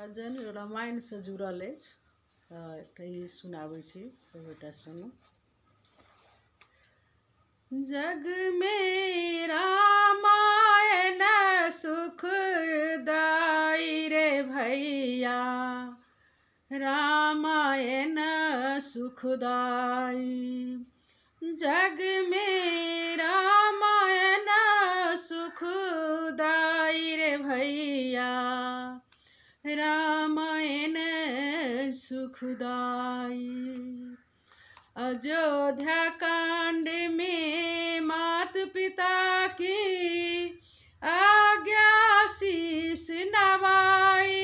जन रामायण से जुड़ल अछि सुनाबै छी बेटा सुनू। जग में रामायण सुखदाई रे भैया, रामायण सुखदाई। जग में रामायण सुखदाई रे भैया, रामायण सुखदाई। अयोध्या कांड में मात पिता की आज्ञा शीश नवाई।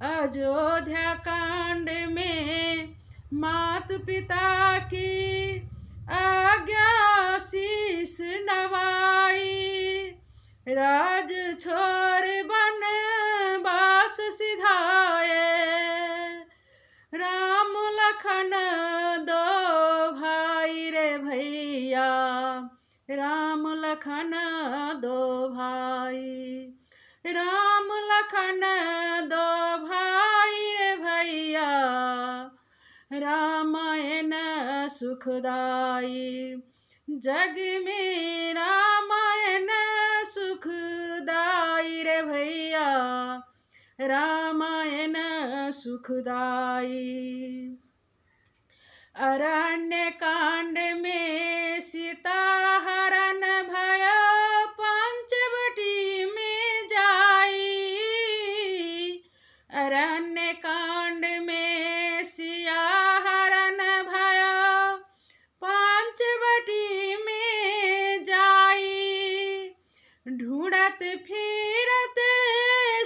अयोध्या कांड में मात पिता की आज्ञा शीश नवाई। राज छोड़ वनवास सिधाए, राम लखन दो भाई रे भैया, राम लखन दो भाई। राम लखन दो भाई रे भैया, रामायण सुखदाई। जग में रामायण सुखदाई रे भैया, रामायण सुखदाई। अरण्य कांड में सीता हरण भया, पंचवटी में जाई। अरण्य कांड में सिया हरण भया, पंचवटी में जाई। ढूंढत फिरत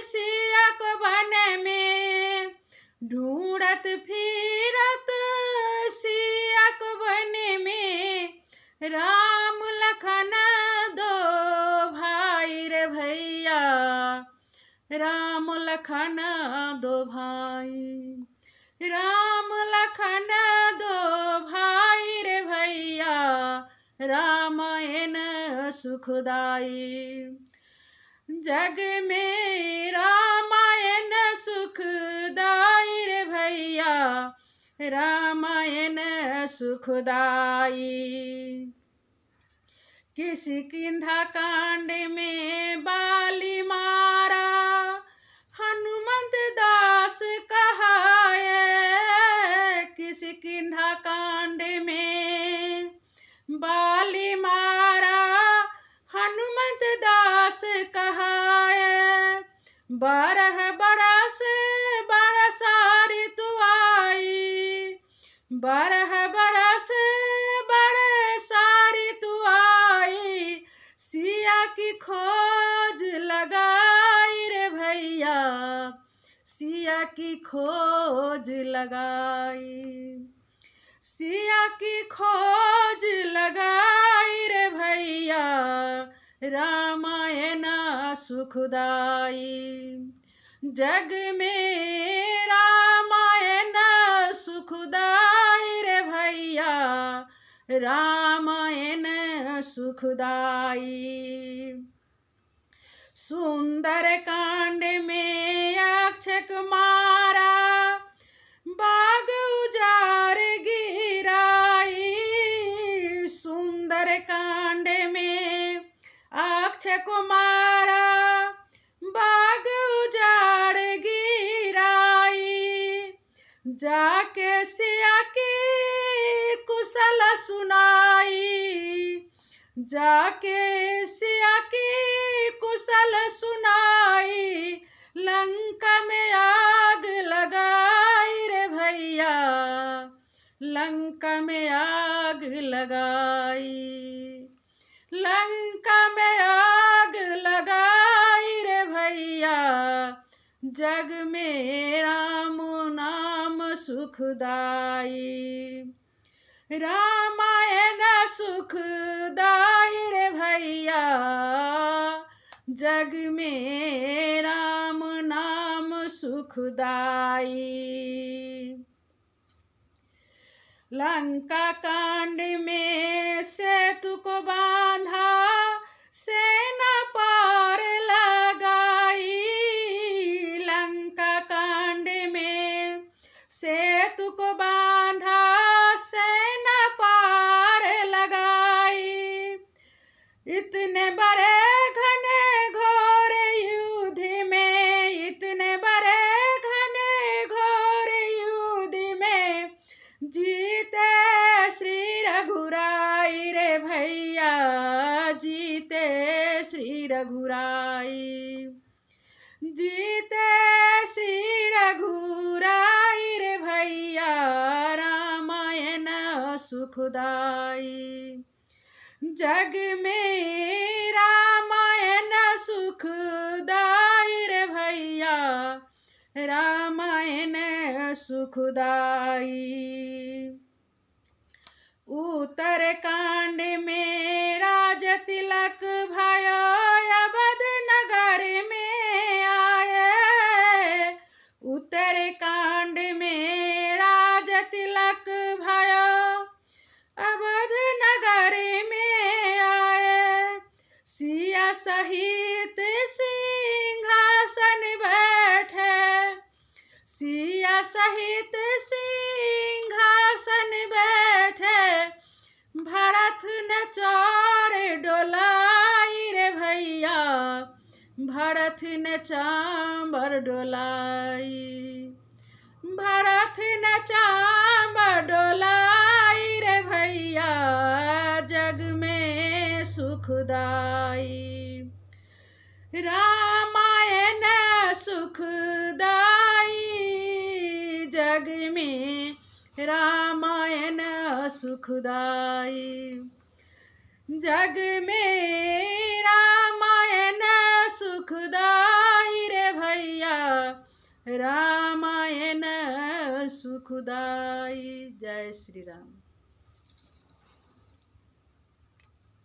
सिया को वन में, ढूंढत फिरत सिया को वन में, राम लखन दो भाई रे भैया, राम लखन दो भाई। राम लखन दो भाई रे भैया, रामायण सुखदाई। जग में रामायण सुखदाई रे भैया, रामायण सुखदाई। किष्किंधा कांड में बाली मारा, हनुमंत दास कहाए। किष्किंधा कांड में बाली मारा, हनुमंत दास कहाए। 12 बरस बरसारी तू आई, 12 बरस बरसारी तू आई। सिया की खोज लगाई रे भैया, सिया की खोज लगाई। सिया की खोज लगाई रे भैया, रामायण सुखदाई। जग में रामायण सुखदाई रे भैया, रामायण सुखदाई। सुंदर कांड में अक्षय मारा, बाग उजार गिराई। सुंदर कांड में अक्षय को मारा, बाग उजाड़ गिराई। जाके सिया की कुशल सुनाई, जाके सिया की कुशल सुनाई। लंका में आग लगाई रे भैया, लंका में आग लगाई। लंका में आग लगाई रे भैया, जग में राम नाम सुखदाई। रामायण सुखदाई रे भैया, जग में राम नाम सुखदाई। लंका कांड में सेतु को बांधा, सेना पार लगाई। हितैषी रघुराई रे भैया रामायण सुखदाई। जग में रामायण सुखदाई रे भैया रामायण सुखदाई। उत्तर कांड में राज तिलक भयो अवध नगर में आए। उत्तर कांड में राज तिलक भयो अवध नगर में आए। सिया सहित सिंहासन बैठे, सिया सहित सिंहासन बैठे। भरत ने चार डोलाई रे भैया भरत ने चांबर डोलाई। भरत ने चांबर डोलाई रे भैया जग में सुखदाई। रामायण सुखदाई जग में रामायण सुखदाई। जग में रामायण सुखदाई रे भैया रामायण सुखदाई। जय श्री राम।